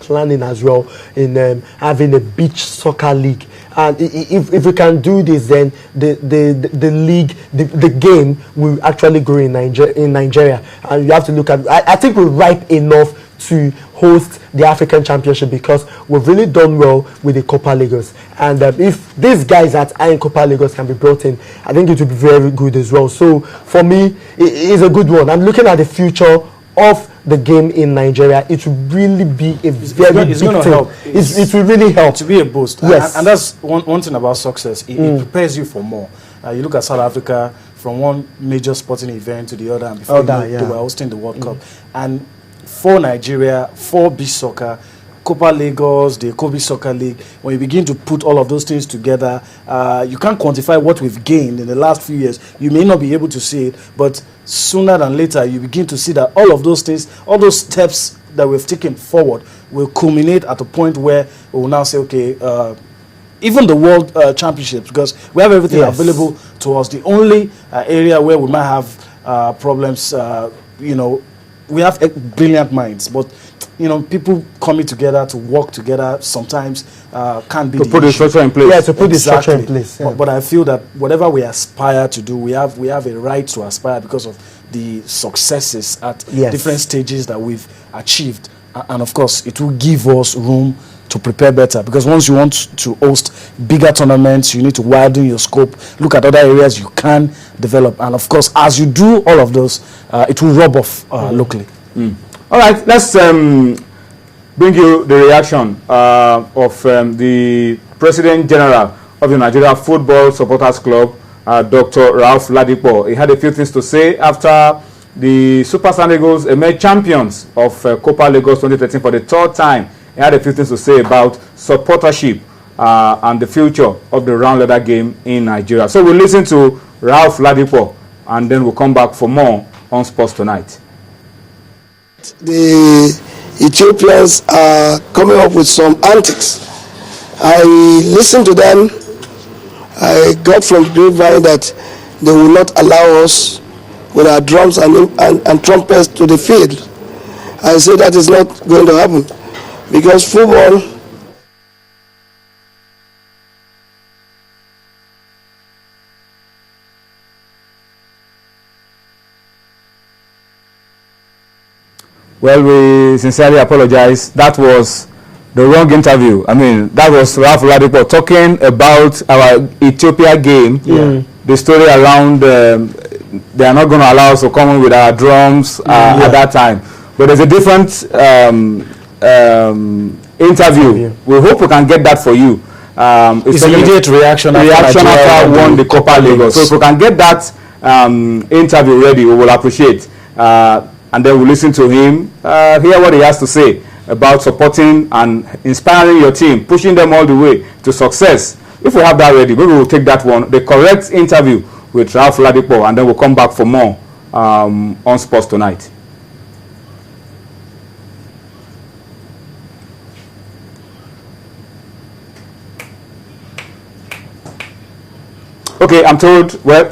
planning as well in having a beach soccer league. And if we can do this, then the league, the game will actually grow in Nigeria. And you have to look at, I think we're ripe enough to host the African Championship because we've really done well with the Copa Lagos. And if these guys that are in Copa Lagos can be brought in, I think it will be very good as well. So for me, it's a good one. I'm looking at the future of the game in Nigeria. It will really be a very big thing. Help. It will really help. To be a boost. Yes. And that's one thing about success. It prepares you for more. You look at South Africa, from one major sporting event to the other, and before they were hosting the World Cup. And for Nigeria, for beach soccer, Copa Lagos, the Kobe Soccer League, when you begin to put all of those things together, you can't quantify what we've gained in the last few years. You may not be able to see it, but sooner than later, you begin to see that all of those things, all those steps that we've taken forward will culminate at a point where we will now say, okay, even the World Championships, because we have everything available to us. The only area where we might have problems, we have brilliant minds, but people coming together to work together sometimes can't be to put the structure in place. Yeah, to put the structure in place. Yeah. But I feel that whatever we aspire to do, we have a right to aspire because of the successes at different stages that we've achieved, and of course, it will give us room to prepare better, because once you want to host bigger tournaments, you need to widen your scope, look at other areas you can develop, and of course, as you do all of those, it will rub off locally. All right, let's bring you the reaction of the President General of the Nigeria Football Supporters Club, Dr. Ralph Ladipo. He had a few things to say after the Super Eagles emerged champions of Copa Lagos 2013 for the third time. He had a few things to say about supportership and the future of the round leather game in Nigeria. So we'll listen to Ralph Ladipo, and then we'll come back for more on Sports Tonight. The Ethiopians are coming up with some antics. I listened to them. I got from the grapevine that they will not allow us with our drums and trumpets to the field. I say that is not going to happen, because football Well, we sincerely apologize. That was the wrong interview. I mean, that was Ralph Ladipo talking about our Ethiopia game. The story around they are not going to allow us to come in with our drums at that time. But there's a different interview. We hope we can get that for you. It's immediate reaction after won the Copa Lagos. So if we can get that interview ready, we will appreciate. And then we'll listen to him, hear what he has to say about supporting and inspiring your team, pushing them all the way to success. If we have that ready, maybe we'll take that one, the correct interview with Ralph Ladipo, and then we'll come back for more on Sports Tonight. Okay, I'm told, well,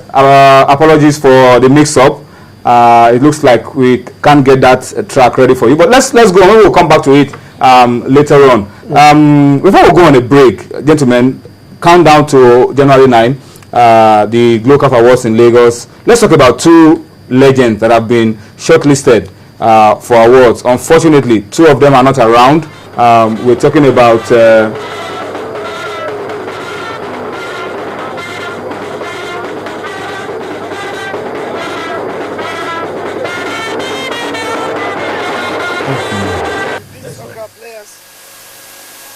apologies for the mix-up. It looks like we can't get that track ready for you, but let's go. Maybe we'll come back to it later on. Before we go on a break, gentlemen, countdown to January 9, the GloCAF Awards in Lagos. Let's talk about two legends that have been shortlisted for awards. Unfortunately, two of them are not around. We're talking about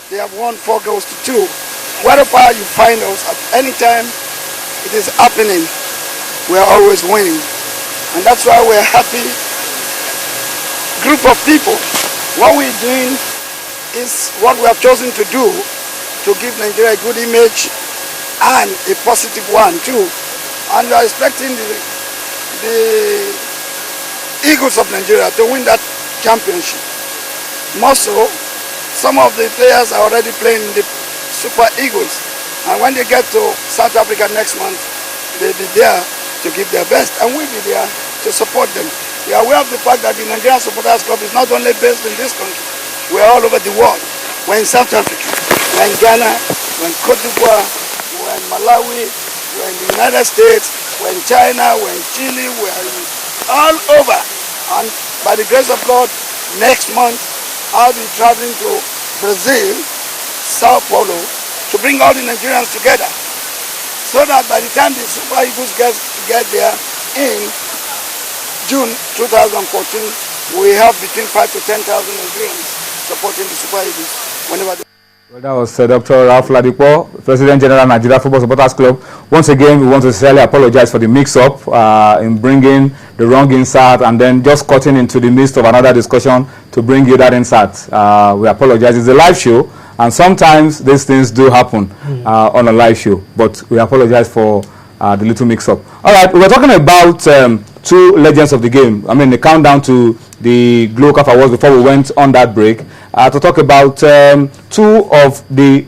they have won 4 goals to 2. Wherever you find us at any time it is happening, we are always winning. And that's why we're a happy group of people. What we're doing is what we have chosen to do to give Nigeria a good image and a positive one too. And we are expecting the Eagles of Nigeria to win that championship. More so, some of the players are already playing in the Super Eagles, and when they get to South Africa next month, they'll be there to give their best, and we'll be there to support them. We are aware of the fact that the Nigerian Supporters Club is not only based in this country, We're all over the world. We're in South Africa, we're in Ghana, we're in Cote d'Ivoire, we're in Malawi, we're in the United States, we're in China, we're in Chile, we're all over. And by the grace of God, next month I'll be traveling to Brazil, Sao Paulo, to bring all the Nigerians together, so that by the time the Super Eagles get there in June 2014, we have between 5,000 to 10,000 Nigerians supporting the Super Eagles whenever they... Well, that was Dr. Ralph Ladipo, President General Nigeria Football Supporters Club. Once again, we want to sincerely apologize for the mix-up in bringing the wrong insert and then just cutting into the midst of another discussion to bring you that insert. We apologize. It's a live show, and sometimes these things do happen on a live show, but we apologize for the little mix-up. All right, we were talking about two legends of the game. I mean, the countdown to the Glow Cup Awards before we went on that break to talk about two of the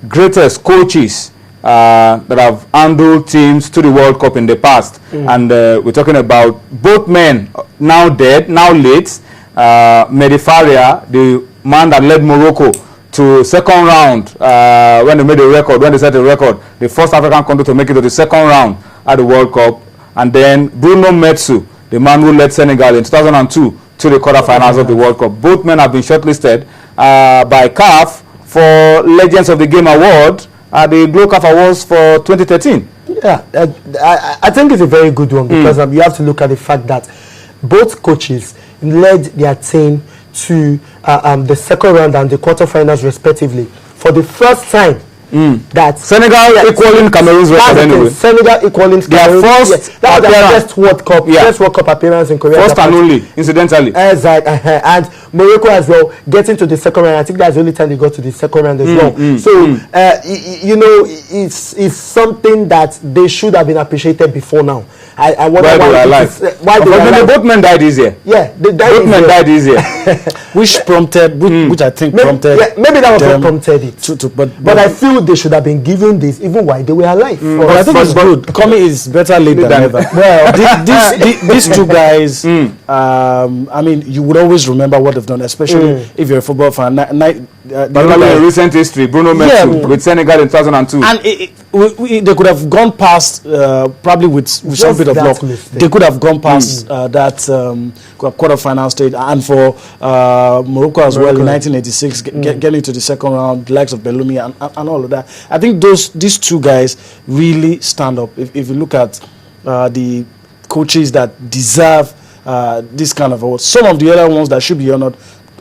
greatest coaches that have handled teams to the World Cup in the past. And we're talking about both men now dead, now late. Fariah, the man that led Morocco to second round when they made a record, when they set a record, the first African country to make it to the second round at the World Cup. And then Metsu, the man who led Senegal in 2002 to the quarterfinals of the World Cup. Both men have been shortlisted by CAF for Legends of the Game Award at the Glow Cup Awards for 2013. Yeah, I think it's a very good one because you have to look at the fact that both coaches led their team to the second round and the quarterfinals respectively for the first time. That Senegal equaling Cameroon's record anyway. Senegal equaling Cameroon's. That was their first World Cup, first World Cup appearance in Korea. First and only, incidentally. Exactly. And Morocco as well, getting to the second round. I think that's the only time they got to the second round as well. So, you know, it's something that they should have been appreciated before now. I wonder why they both men died easier. Yeah, they died both men died easier. which prompted, which I think prompted. Yeah, maybe that was what prompted it. But I feel they should have been given this even while they were alive. But I think it's good. Coming is better late than never. Well, these two guys, I mean, you would always remember what they've done, especially if you're a football fan. In recent history, Metsu with Senegal in 2002. And they could have gone past, probably with some bit of luck, they could have gone past that quarterfinal stage. And for Morocco as well in 1986, getting to the second round, the likes of Bellumi and all of that. I think these two guys really stand up. If you look at the coaches that deserve this kind of award, some of the other ones that should be honored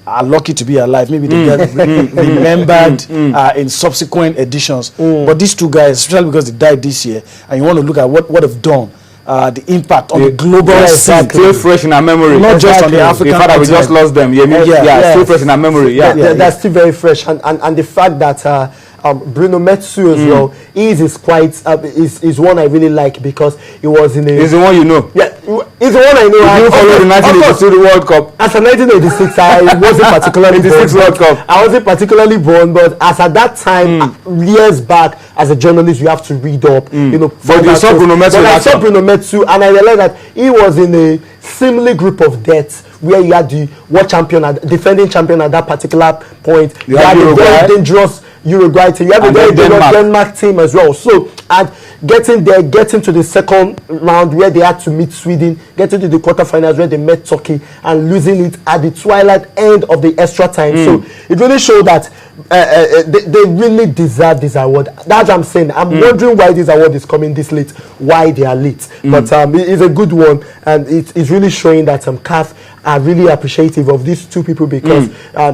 are lucky to be alive. Maybe they get remembered in subsequent editions. But these two guys, especially because they died this year, and you want to look at what they've done, the impact on the global scene. Still fresh in our memory. Not just on the African the fact that we just lost them. Still fresh in our memory. That's still very fresh. And the fact that Bruno Metsu as well is quite is one I really like because he was in a. He's the one you know. Yeah, he's the one I know. You followed the 1982 World Cup. As a 1986, I wasn't particularly born. World Cup. I wasn't particularly born, but as at that time, years back, as a journalist, you have to read up. You know, but you saw Bruno Metsu. But I saw Bruno Metsu, and I realized that he was in a similar group of deaths where you had the world champion, defending champion at that particular point. You had a very dangerous Uruguay team. You have a very dangerous Denmark team as well. So, and getting to the second round where they had to meet Sweden, getting to the quarterfinals where they met Turkey and losing it at the twilight end of the extra time. So it really showed that they really deserve this award. That's what I'm saying. I'm wondering why this award is coming this late, why they are late. But it's a good one, and it's really showing that CAF are really appreciative of these two people because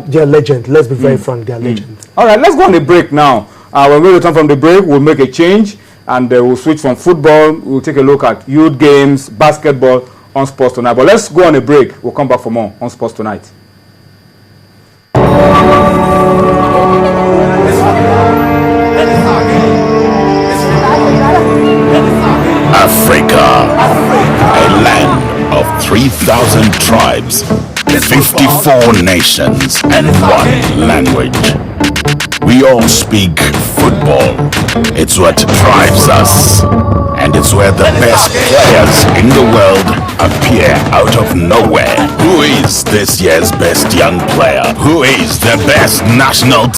they're legend. Let's be very frank, they're legend. All right, let's go on the break now. When we return from the break, we'll make a change and we'll switch from football. We'll take a look at youth games, basketball on Sports Tonight. But let's go on a break. We'll come back for more on Sports Tonight. Africa, a land of 3,000 tribes, 54 nations, and one language. We all speak football. It's what drives us. And and it's where the best players in the world appear out of nowhere. Who is this year's best young player? Who is the best national